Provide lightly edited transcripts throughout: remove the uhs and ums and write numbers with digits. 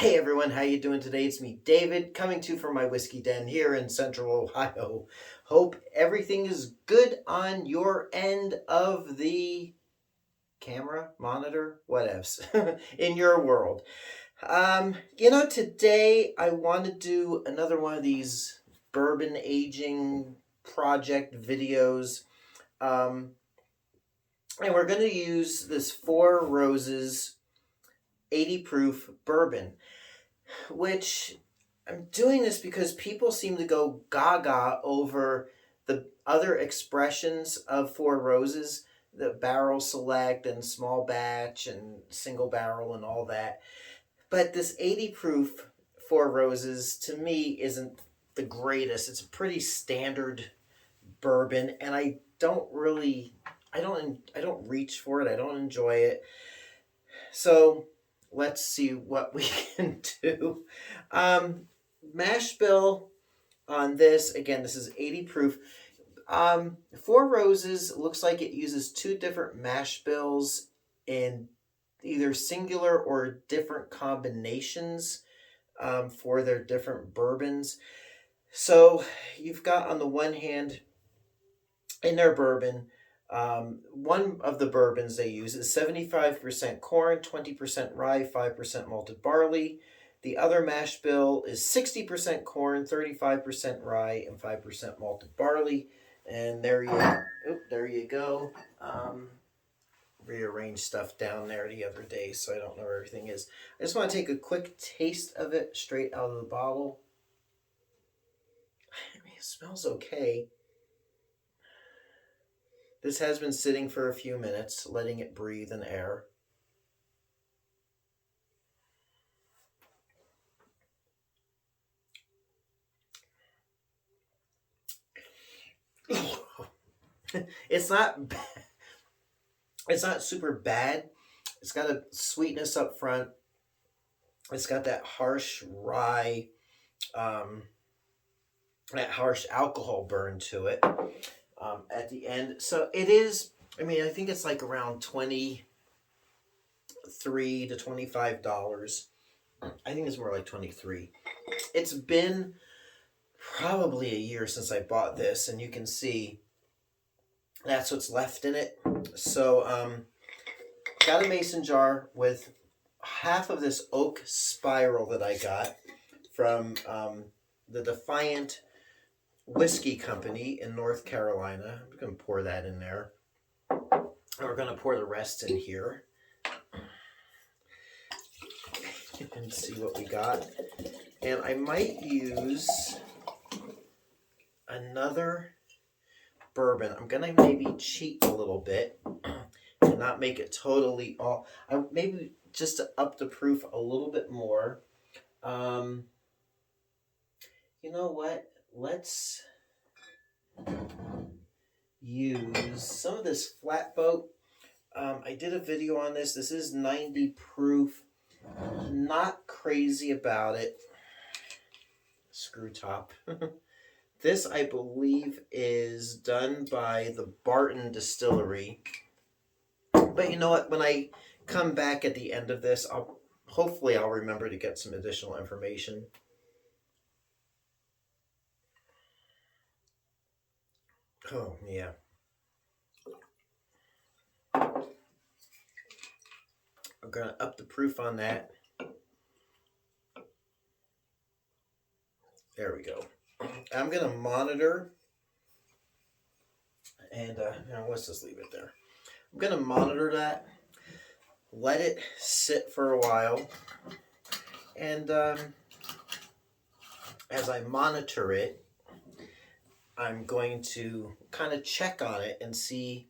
Hey everyone, how you doing today? It's me, David, coming to you from my whiskey den here in Central Ohio. Hope everything is good on your end of the camera, monitor, whatevs, in your world. Today I want to do another one of these bourbon aging project videos. Um, and we're going to use this Four Roses 80 proof bourbon, which I'm doing this because people seem to go gaga over the other expressions of Four Roses, the barrel select and small batch and single barrel and all that. But this 80 proof Four Roses to me isn't the greatest. It's a pretty standard bourbon, and I don't reach for it. I don't enjoy it. So let's see what we can do. Mash bill on this, again, this is 80 proof. Four Roses looks like it uses two different mash bills in either singular or different combinations for their different bourbons. So you've got on the one hand, in their bourbon, one of the bourbons they use is 75% corn, 20% rye, 5% malted barley. The other mash bill is 60% corn, 35% rye, and 5% malted barley. And there you go. Rearranged stuff down there the other day, so I don't know where everything is. I just want to take a quick taste of it straight out of the bottle. I mean, it smells okay. This has been sitting for a few minutes, letting it breathe in air. It's not super bad. It's got a sweetness up front. It's got that harsh rye, that harsh alcohol burn to it at the end. So it is, I think it's like around $23 to $25. I think it's more like 23. It's been probably a year since I bought this, and you can see that's what's left in it. So got a mason jar with half of this oak spiral that I got from the Defiant Whiskey Company in North Carolina. I'm going to pour that in there. And we're going to pour the rest in here and see what we got. And I might use another bourbon. I'm going to maybe cheat a little bit and not make it totally all. Maybe just to up the proof a little bit more. You know what? Let's use some of this Flatboat. I did a video on this. This is 90 proof. Not crazy about it. Screw top. This, I believe, is done by the Barton Distillery. But you know what? When I come back at the end of this, hopefully I'll remember to get some additional information. Oh, yeah. I'm going to up the proof on that. There we go. I'm going to monitor. And let's just leave it there. I'm going to monitor that. Let it sit for a while. And as I monitor it, I'm going to kind of check on it and see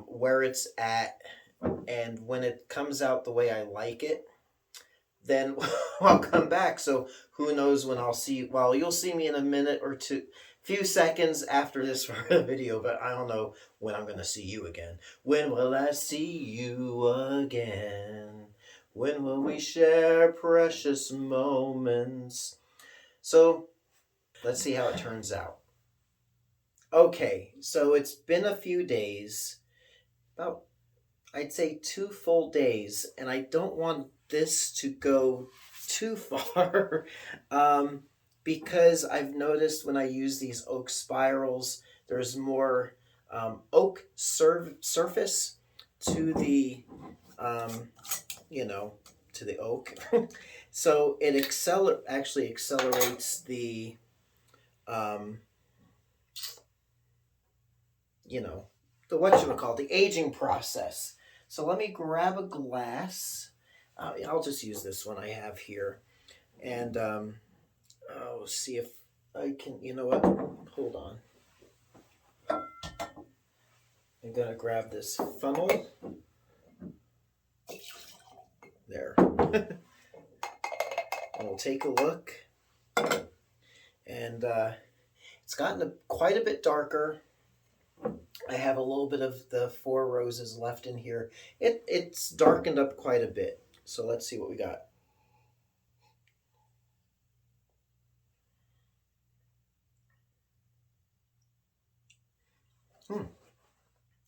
where it's at. And when it comes out the way I like it, then I'll come back. So who knows when I'll see, well, you'll see me in a minute or two, few seconds after this for a video, but I don't know when I'm going to see you again. When will I see you again? When will we share precious moments? So let's see how it turns out. Okay, so it's been a few days, about, I'd say 2 full days, and I don't want this to go too far. Because I've noticed when I use these oak spirals, there's more oak surface to the, um, you know, to the oak. So it actually accelerates the, um, you know, the whatchamacallit, the aging process. So let me grab a glass. I'll just use this one I have here. And see if I can, you know what? Hold on. I'm going to grab this funnel. There. And we'll take a look. And it's gotten quite a bit darker. I have a little bit of the four roses left in here. It's darkened up quite a bit. So let's see what we got.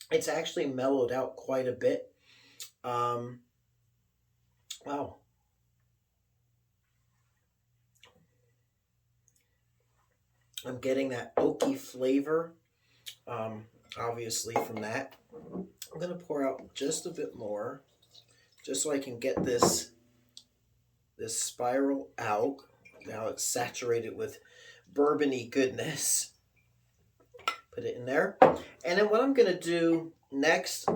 It's actually mellowed out quite a bit. Wow. I'm getting that oaky flavor, obviously, from that. I'm going to pour out just a bit more, just so I can get this spiral out. Now it's saturated with bourbon-y goodness. Put it in there. And then what I'm going to do next,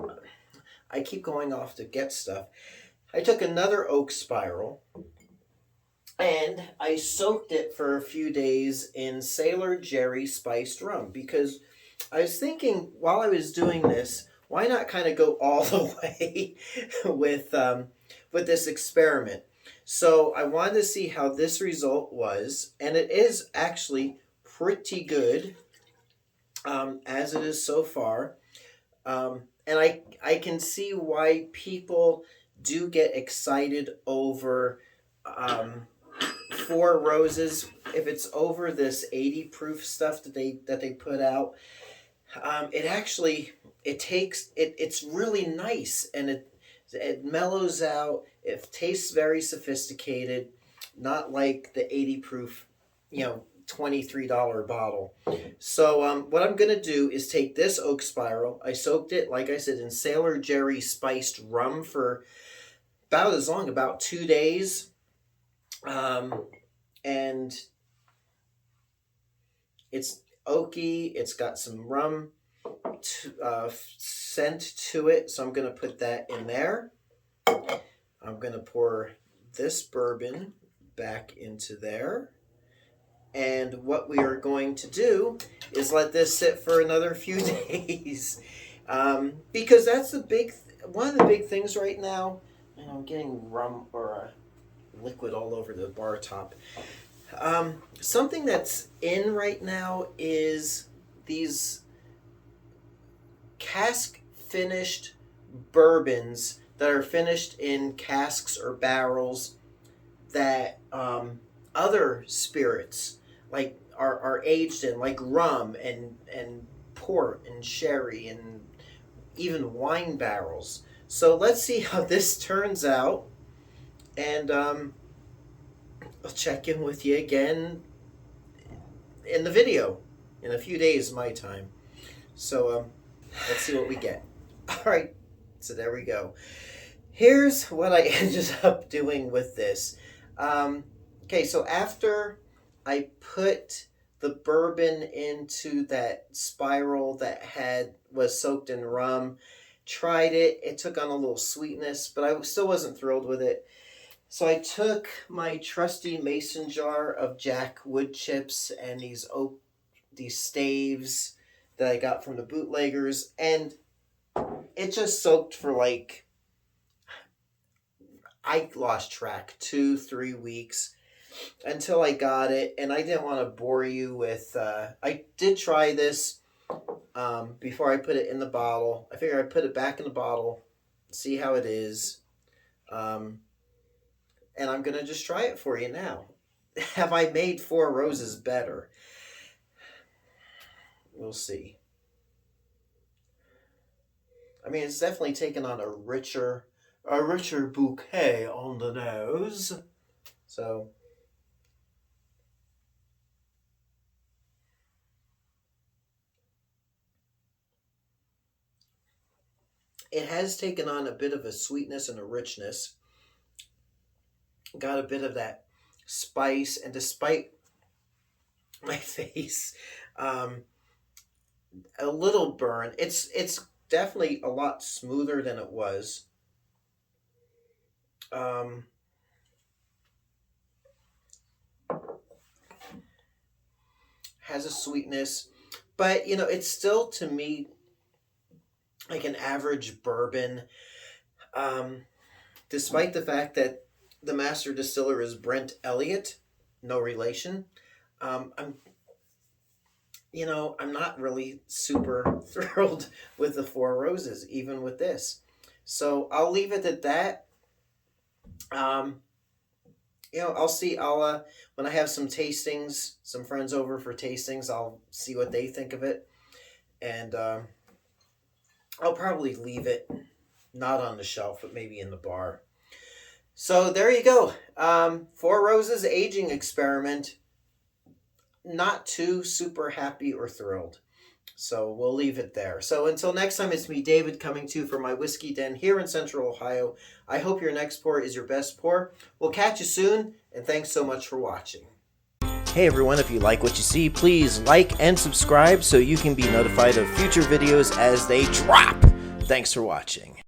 I keep going off to get stuff. I took another oak spiral, and I soaked it for a few days in Sailor Jerry spiced rum, because I was thinking while I was doing this, why not kind of go all the way with this experiment? So I wanted to see how this result was, and it is actually pretty good, as it is so far. And I can see why people do get excited over Four Roses. If it's over this 80 proof stuff that they put out, it's really nice, and it mellows out. It tastes very sophisticated, not like the 80 proof, $23 bottle. So what I'm going to do is take this oak spiral. I soaked it, like I said, in Sailor Jerry spiced rum for about 2 days. And it's oaky. It's got some rum scent to it. So I'm going to put that in there. I'm going to pour this bourbon back into there. And what we are going to do is let this sit for another few days. Because that's one of the big things right now. I'm getting rum or liquid all over the bar top. Something that's in right now is these cask finished bourbons that are finished in casks or barrels that other spirits like are aged in, like rum and port and sherry and even wine barrels. So let's see how this turns out, and I'll check in with you again in the video in a few days my time. So let's see what we get. All right, so there we go. Here's what I ended up doing with this. Okay, so after I put the bourbon into that spiral that was soaked in rum, tried it, it took on a little sweetness, but I still wasn't thrilled with it. So I took my trusty mason jar of Jack wood chips and these staves that I got from the bootleggers, and it just soaked for I lost track, 2-3 weeks until I got it. And I didn't want to bore you with, I did try this before I put it in the bottle. I figured I'd put it back in the bottle, see how it is. And I'm going to just try it for you now. Have I made Four Roses better? We'll see. I mean, it's definitely taken on a richer bouquet on the nose. So it has taken on a bit of a sweetness and a richness. Got a bit of that spice, and despite my face, um, a little burn. It's definitely a lot smoother than it was. Um, has a sweetness, but it's still to me like an average bourbon. Um, Despite the fact that the master distiller is Brent Elliott, no relation. I'm I'm not really super thrilled with the Four Roses, even with this. So I'll leave it at that. Um, I'll see. I'll when I have some tastings, some friends over for tastings, I'll see what they think of it, and I'll probably leave it not on the shelf, but maybe in the bar. So there you go. Four Roses aging experiment. Not too super happy or thrilled. So we'll leave it there. So until next time, it's me, David, coming to you from my whiskey den here in Central Ohio. I hope your next pour is your best pour. We'll catch you soon, and thanks so much for watching. Hey everyone, if you like what you see, please like and subscribe so you can be notified of future videos as they drop. Thanks for watching.